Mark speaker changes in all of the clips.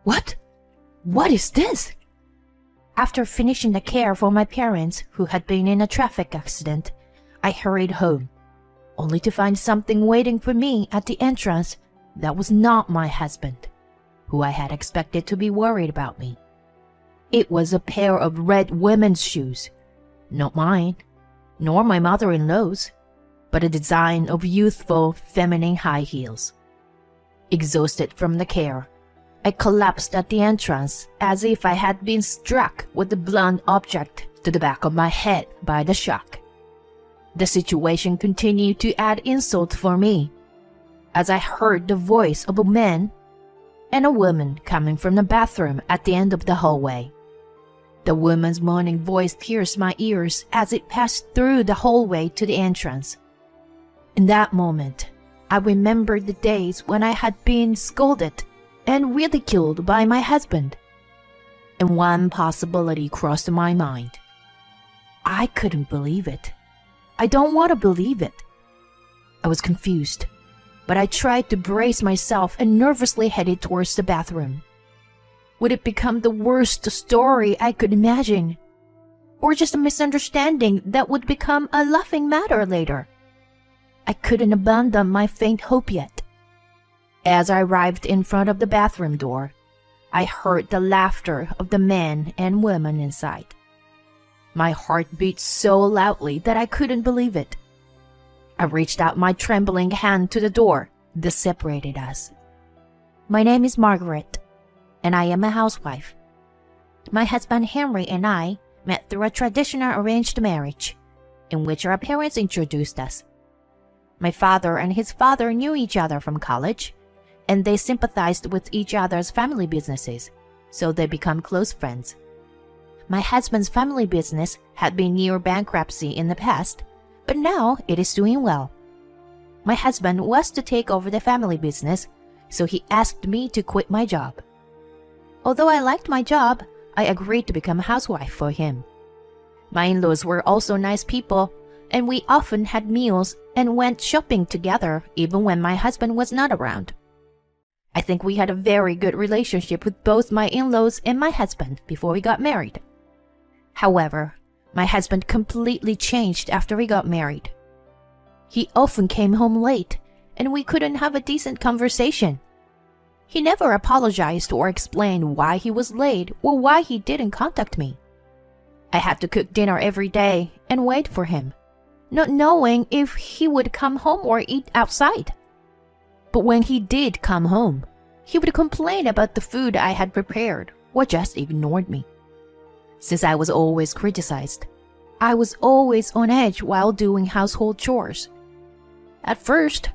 Speaker 1: What? What is this? After finishing the care for my parents who had been in a traffic accident, I hurried home, only to find something waiting for me at the entrance that was not my husband, who I had expected to be worried about me. It was a pair of red women's shoes, not mine, nor my mother-in-law's, but a design of youthful, feminine high heels. Exhausted from the care, I collapsed at the entrance as if I had been struck with a blunt object to the back of my head by the shock. The situation continued to add insult for me, as I heard the voice of a man and a woman coming from the bathroom at the end of the hallway. The woman's moaning voice pierced my ears as it passed through the hallway to the entrance. In that moment, I remembered the days when I had been scolded and ridiculed by my husband, and one possibility crossed my mind. I couldn't believe it. I don't want to believe it. I was confused, but I tried to brace myself and nervously headed towards the bathroom. Would it become the worst story I could imagine? Or just a misunderstanding that would become a laughing matter later? I couldn't abandon my faint hope yet. As I arrived in front of the bathroom door, I heard the laughter of the man and woman inside. My heart beat so loudly that I couldn't believe it. I reached out my trembling hand to the door that separated us. My name is Margaret, and I am a housewife. My husband Henry and I met through a traditional arranged marriage, in which our parents introduced us. My father and his father knew each other from college, and they sympathized with each other's family businesses, so they became close friends. My husband's family business had been near bankruptcy in the past, but now it is doing well. My husband was to take over the family business, so he asked me to quit my job. Although I liked my job, I agreed to become a housewife for him. My in-laws were also nice people, and we often had meals and went shopping together even when my husband was not around. I think we had a very good relationship with both my in-laws and my husband before we got married. However, my husband completely changed after we got married. He often came home late, and we couldn't have a decent conversation. He never apologized or explained why he was late or why he didn't contact me. I had to cook dinner every day and wait for him, not knowing if he would come home or eat outside. But when he did come home, he would complain about the food I had prepared or just ignored me. Since I was always criticized, I was always on edge while doing household chores. At first,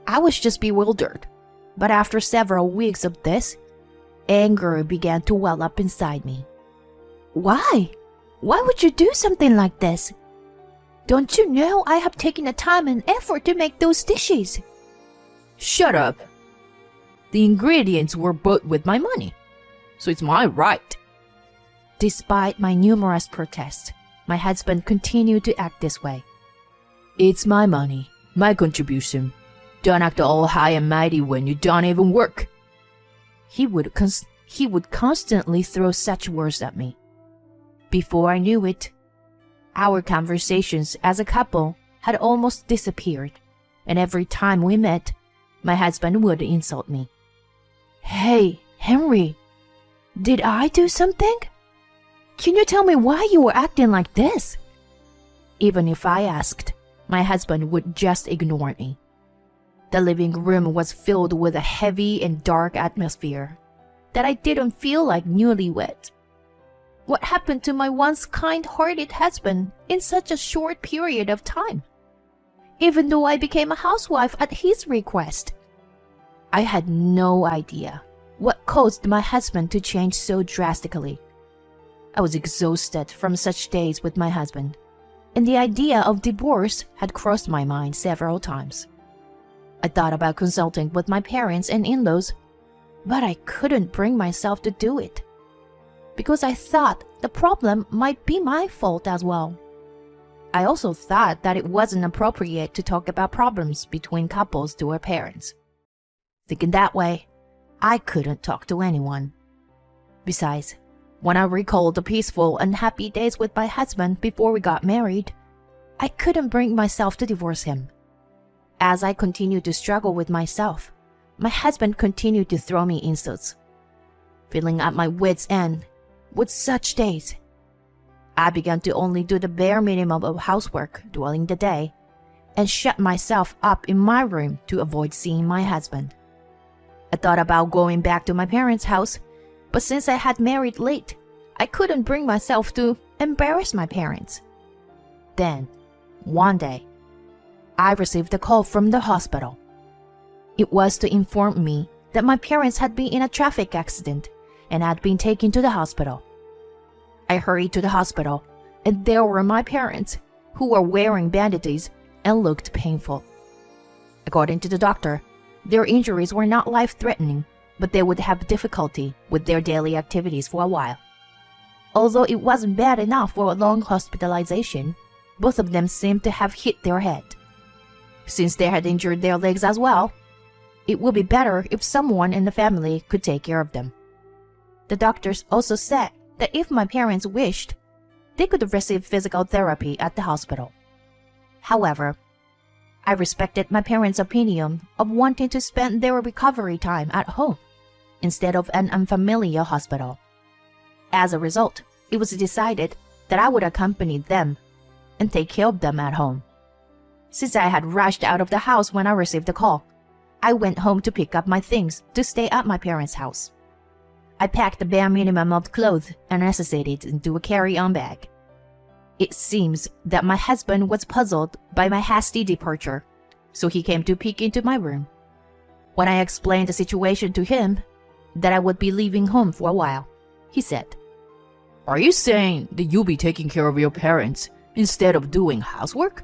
Speaker 1: I was just bewildered, but after several weeks of this, anger began to well up inside me. Why? Why would you do something like this? Don't you know I have taken the time and effort to make those dishes?
Speaker 2: Shut up. The ingredients were bought with my money, so it's my right.
Speaker 1: Despite my numerous protests, my husband continued to act this way.
Speaker 2: It's my money, my contribution. Don't act all high and mighty when you don't even work.
Speaker 1: He would constantly throw such words at me. Before I knew it, our conversations as a couple had almost disappeared, and every time we met, my husband would insult me. Hey, Henry, did I do something? Can you tell me why you were acting like this? Even if I asked, my husband would just ignore me. The living room was filled with a heavy and dark atmosphere that I didn't feel like newlywed. What happened to my once kind-hearted husband in such a short period of time? Even though I became a housewife at his request. I had no idea what caused my husband to change so drastically. I was exhausted from such days with my husband, and the idea of divorce had crossed my mind several times. I thought about consulting with my parents and in-laws, but I couldn't bring myself to do it, because I thought the problem might be my fault as well. I also thought that it wasn't appropriate to talk about problems between couples to our parents. Thinking that way, I couldn't talk to anyone, Besides, when I recalled the peaceful and happy days with my husband before we got married, I couldn't bring myself to divorce him. As I continued to struggle with myself, my husband continued to throw me insults. Feeling at my wits' end with such days, I began to only do the bare minimum of housework during the day and shut myself up in my room to avoid seeing my husband. I thought about going back to my parents' house, but since I had married late, I couldn't bring myself to embarrass my parents. Then, one day, I received a call from the hospital. It was to inform me that my parents had been in a traffic accident and had been taken to the hospital. I hurried to the hospital, and there were my parents, who were wearing bandages and looked painful. According to the doctor, their injuries were not life-threatening, but they would have difficulty with their daily activities for a while. Although it wasn't bad enough for a long hospitalization, both of them seemed to have hit their head. Since they had injured their legs as well, it would be better if someone in the family could take care of them. The doctors also said that if my parents wished, they could receive physical therapy at the hospital. However, I respected my parents' opinion of wanting to spend their recovery time at home instead of an unfamiliar hospital. As a result, it was decided that I would accompany them and take care of them at home. Since I had rushed out of the house when I received the call, I went home to pick up my things to stay at my parents' house. I packed the bare minimum of clothes and necessities into a carry-on bag. It seems that my husband was puzzled by my hasty departure, so he came to peek into my room. When I explained the situation to him, that I would be leaving home for a while, he said,
Speaker 2: Are you saying that you'll be taking care of your parents instead of doing housework?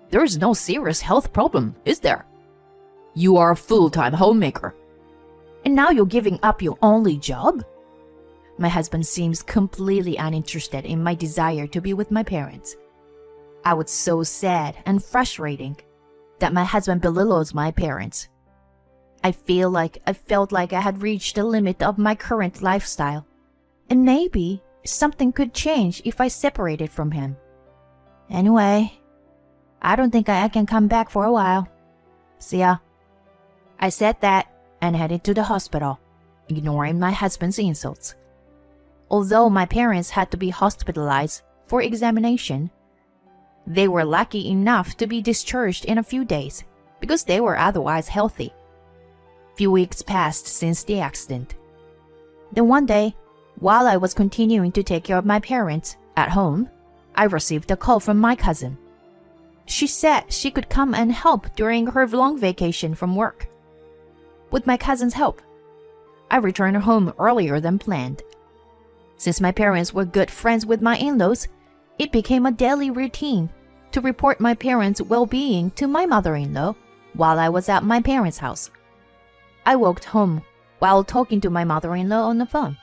Speaker 2: There's no serious health problem, is there? You are a full-time homemaker.
Speaker 1: And now you're giving up your only job? My husband seems completely uninterested in my desire to be with my parents. I was so sad and frustrating that my husband belittles my parents. I felt like I had reached the limit of my current lifestyle, and maybe something could change if I separated from him. Anyway, I don't think I can come back for a while. See ya. I said that and headed to the hospital, ignoring my husband's insults. Although my parents had to be hospitalized for examination, they were lucky enough to be discharged in a few days because they were otherwise healthy. Few weeks passed since the accident. Then one day, while I was continuing to take care of my parents at home, I received a call from my cousin. She said she could come and help during her long vacation from work. With my cousin's help, I returned home earlier than planned. Since my parents were good friends with my in-laws, it became a daily routine to report my parents' well-being to my mother-in-law while I was at my parents' house. I walked home while talking to my mother-in-law on the phone.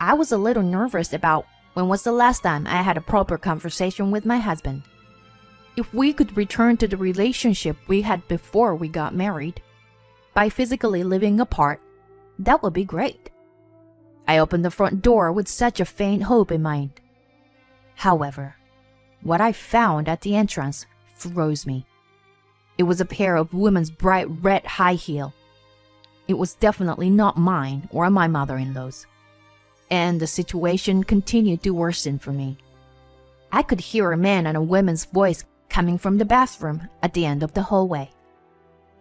Speaker 1: I was a little nervous about when was the last time I had a proper conversation with my husband. If we could return to the relationship we had before we got married, by physically living apart, that would be great. I opened the front door with such a faint hope in mind. However, what I found at the entrance froze me. It was a pair of women's bright red high heel. It was definitely not mine or my mother-in-law's. And the situation continued to worsen for me. I could hear a man and a woman's voice coming from the bathroom at the end of the hallway.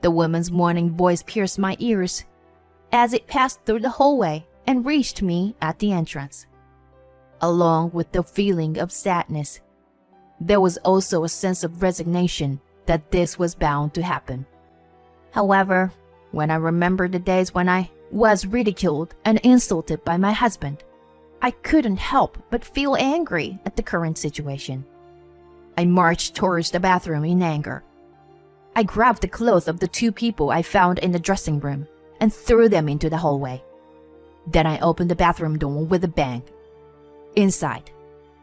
Speaker 1: The woman's moaning voice pierced my ears as it passed through the hallway and reached me at the entrance. Along with the feeling of sadness, there was also a sense of resignation that this was bound to happen. However, when I remembered the days when I was ridiculed and insulted by my husband, I couldn't help but feel angry at the current situation. I marched towards the bathroom in anger. I grabbed the clothes of the two people I found in the dressing room and threw them into the hallway. Then I opened the bathroom door with a bang. Inside,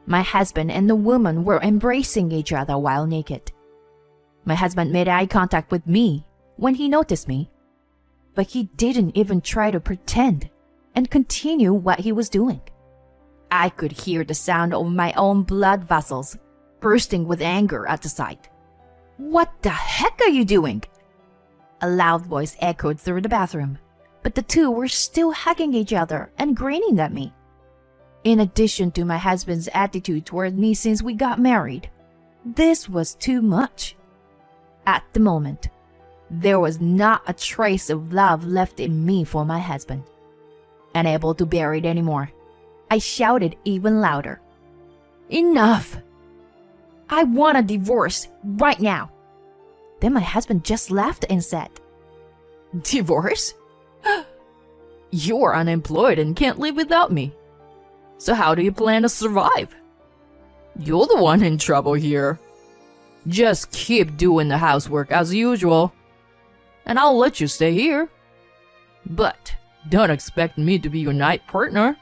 Speaker 1: my husband and the woman were embracing each other while naked. My husband made eye contact with me when he noticed me, but he didn't even try to pretend and continue what he was doing. I could hear the sound of my own blood vessels bursting with anger at the sight. "What the heck are you doing?" A loud voice echoed through the bathroom, but the two were still hugging each other and grinning at me. In addition to my husband's attitude toward me since we got married, this was too much. At the moment, there was not a trace of love left in me for my husband. Unable to bear it anymore, I shouted even louder. "Enough! I want a divorce right now." Then my husband just laughed and said,
Speaker 2: Divorce? You're unemployed and can't live without me. So how do you plan to survive? You're the one in trouble here. Just keep doing the housework as usual, and I'll let you stay here. But don't expect me to be your night partner.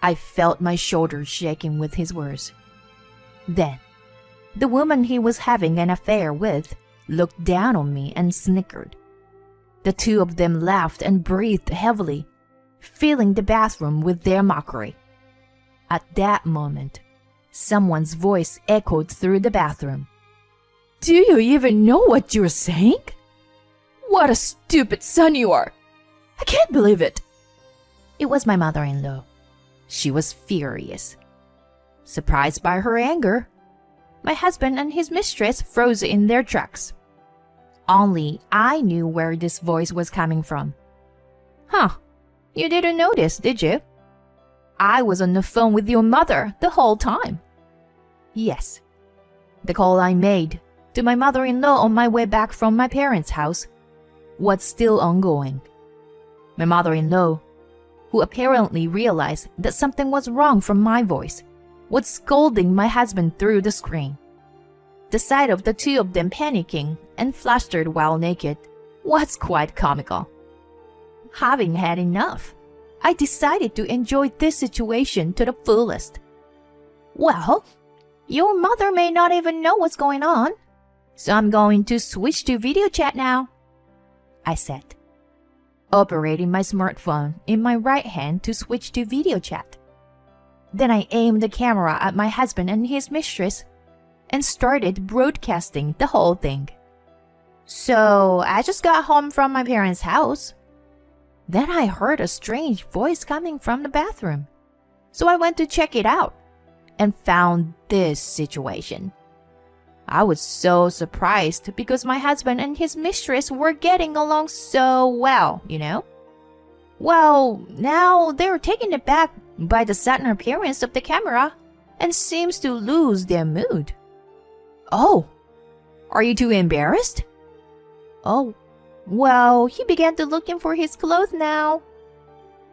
Speaker 1: I felt my shoulders shaking with his words. Then, the woman he was having an affair with looked down on me and snickered. The two of them laughed and breathed heavily, filling the bathroom with their mockery. At that moment, someone's voice echoed through the bathroom.
Speaker 2: Do you even know what you're saying? What a stupid son you are! I can't believe it!
Speaker 1: It was my mother-in-law. She was furious. Surprised by her anger, my husband and his mistress froze in their tracks. Only I knew where this voice was coming from. "Huh, you didn't notice, did you? I was on the phone with your mother the whole time." Yes, the call I made to my mother-in-law on my way back from my parents' house was still ongoing. My mother-in-law, who apparently realized that something was wrong from my voice, was scolding my husband through the screen. The sight of the two of them panicking and flustered while naked was quite comical. Having had enough, I decided to enjoy this situation to the fullest. "Well, your mother may not even know what's going on, so I'm going to switch to video chat now," I said, operating my smartphone in my right hand to switch to video chat. Then I aimed the camera at my husband and his mistress and started broadcasting the whole thing. "So, I just got home from my parents' house. Then I heard a strange voice coming from the bathroom. So I went to check it out and found this situation. I was so surprised because my husband and his mistress were getting along so well, you know? Well, now they're taken aback by the sudden appearance of the camera and seems to lose their mood." "Oh, are you too embarrassed?" "Oh, well, he began to looking for his clothes now.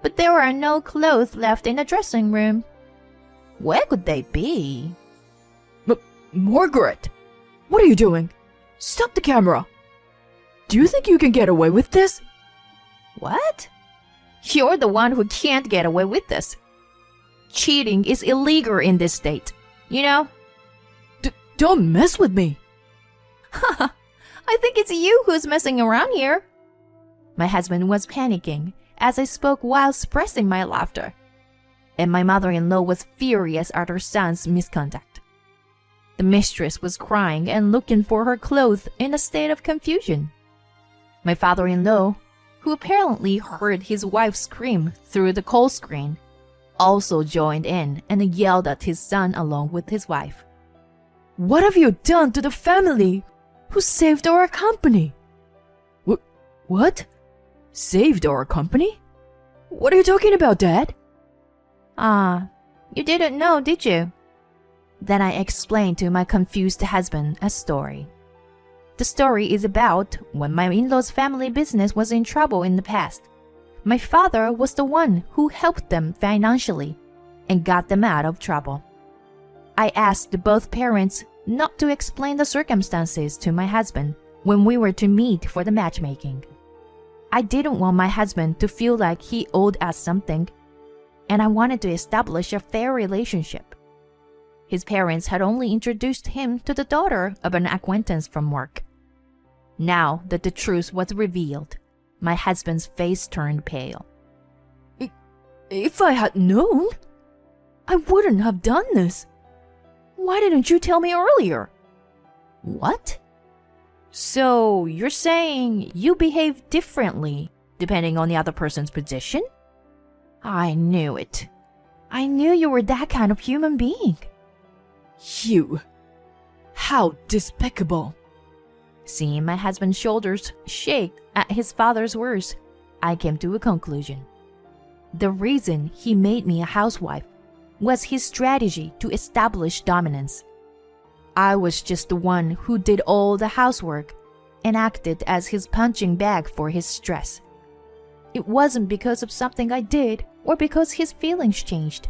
Speaker 1: But there are no clothes left in the dressing room. Where could they be?"
Speaker 2: Margaret, what are you doing? Stop the camera. Do you think you can get away with this?
Speaker 1: "What? You're the one who can't get away with this. Cheating is illegal in this state, you know?"
Speaker 2: Don't mess with me.
Speaker 1: "Haha, I think it's you who's messing around here." My husband was panicking as I spoke while suppressing my laughter, and my mother-in-law was furious at her son's misconduct. The mistress was crying and looking for her clothes in a state of confusion. My father-in-law, who apparently heard his wife scream through the call screen, also joined in and yelled at his son along with his wife.
Speaker 2: What have you done to the family who saved our company? What? Saved our company? What are you talking about, Dad?
Speaker 1: You didn't know, did you? Then I explained to my confused husband a story. The story is about when my in-laws' family business was in trouble in the past. My father was the one who helped them financially and got them out of trouble. I asked both parents not to explain the circumstances to my husband when we were to meet for the matchmaking. I didn't want my husband to feel like he owed us something, and I wanted to establish a fair relationship. His parents had only introduced him to the daughter of an acquaintance from work. Now that the truth was revealed, My husband's face turned pale.
Speaker 2: If I had known, I wouldn't have done this. Why didn't you tell me earlier?
Speaker 1: What? So you're saying you behave differently depending on the other person's position? I knew it. I knew you were that kind of human being.
Speaker 2: You. How despicable.
Speaker 1: Seeing my husband's shoulders shake at his father's words, I came to a conclusion. The reason he made me a housewife was his strategy to establish dominance. I was just the one who did all the housework and acted as his punching bag for his stress. It wasn't because of something I did or because his feelings changed.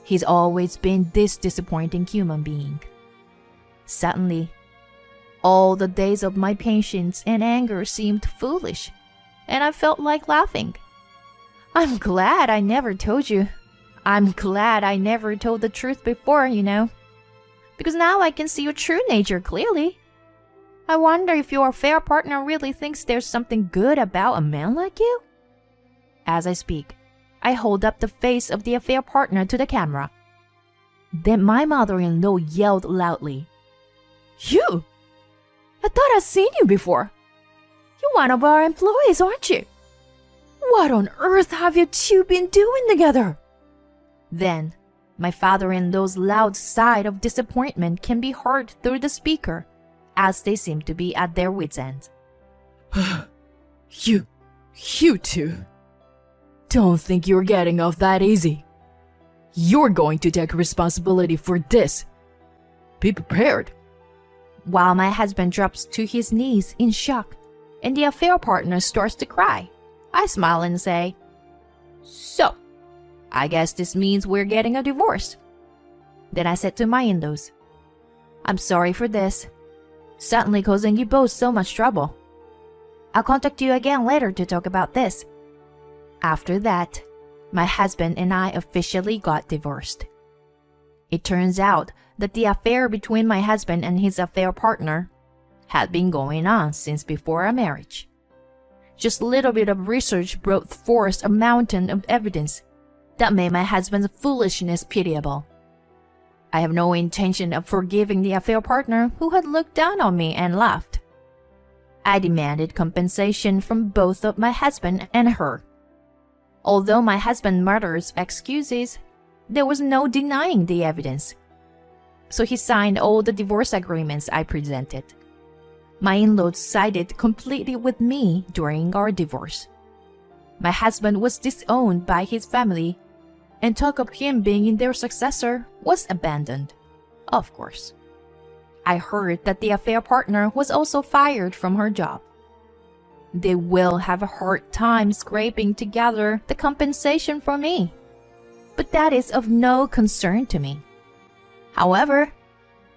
Speaker 1: He's always been this disappointing human being. Suddenly, all the days of my patience and anger seemed foolish, and I felt like laughing. I'm glad I never told you. I'm glad I never told the truth before, because now I can see your true nature clearly. I wonder if your affair partner really thinks there's something good about a man like you? As I speak, I hold up the face of the affair partner to the camera. Then my mother-in-law yelled loudly.
Speaker 2: You! I thought I'd seen you before.
Speaker 1: You're one of our employees, aren't you?
Speaker 2: What on earth have you two been doing together?
Speaker 1: Then, my father-in-law's loud sigh of disappointment can be heard through the speaker, as they seem to be at their wits' end.
Speaker 2: You two. Don't think you're getting off that easy. You're going to take responsibility for this. Be prepared.
Speaker 1: While my husband drops to his knees in shock, and the affair partner starts to cry, I smile and say, So, I guess this means we're getting a divorce. Then I said to my in-laws, I'm sorry for this, suddenly causing you both so much trouble. I'll contact you again later to talk about this. After that, my husband and I officially got divorced. It turns out that the affair between my husband and his affair partner had been going on since before our marriage. Just a little bit of research brought forth a mountain of evidence that made my husband's foolishness pitiable. I have no intention of forgiving the affair partner who had looked down on me and laughed. I demanded compensation from both of my husband and her. Although my husband mutters excuses, there was no denying the evidence. So he signed all the divorce agreements I presented. My in-laws sided completely with me during our divorce. My husband was disowned by his family, and talk of him being their successor was abandoned, of course. I heard that the affair partner was also fired from her job. They will have a hard time scraping together the compensation for me, but that is of no concern to me. However,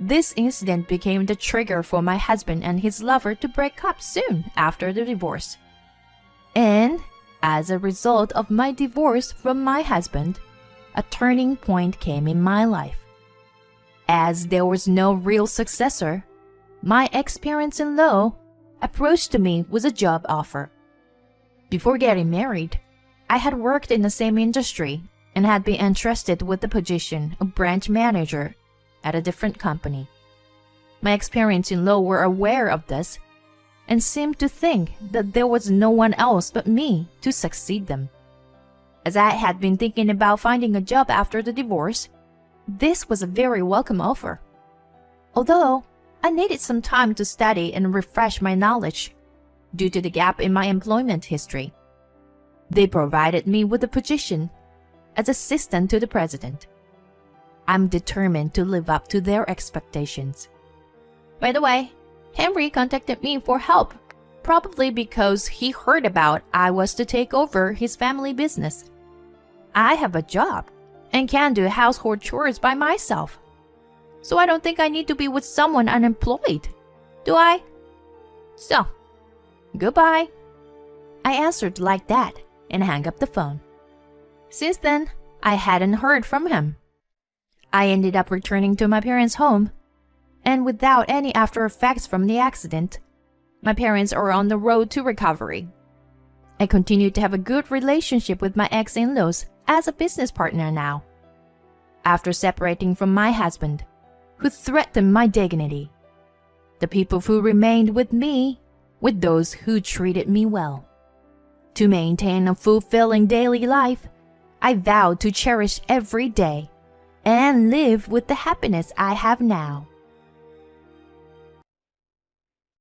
Speaker 1: this incident became the trigger for my husband and his lover to break up soon after the divorce. And, as a result of my divorce from my husband, a turning point came in my life. As there was no real successor, my ex-parents-in-law approached me with a job offer. Before getting married, I had worked in the same industry and had been entrusted with the position of branch manager at a different company. My ex-parents-in-law were aware of this and seemed to think that there was no one else but me to succeed them. As I had been thinking about finding a job after the divorce, this was a very welcome offer. Although I needed some time to study and refresh my knowledge due to the gap in my employment history, they provided me with a position as assistant to the president. I'm determined to live up to their expectations. By the way, Henry contacted me for help, probably because he heard about I was to take over his family business. I have a job and can do household chores by myself, so I don't think I need to be with someone unemployed, do I? So, goodbye. I answered like that and hung up the phone. Since then, I hadn't heard from him. I ended up returning to my parents' home, and without any after effects from the accident, my parents are on the road to recovery. I continue to have a good relationship with my ex-in-laws as a business partner now. After separating from my husband, who threatened my dignity, the people who remained with me were those who treated me well. To maintain a fulfilling daily life, I vowed to cherish every day and live with the happiness I have now.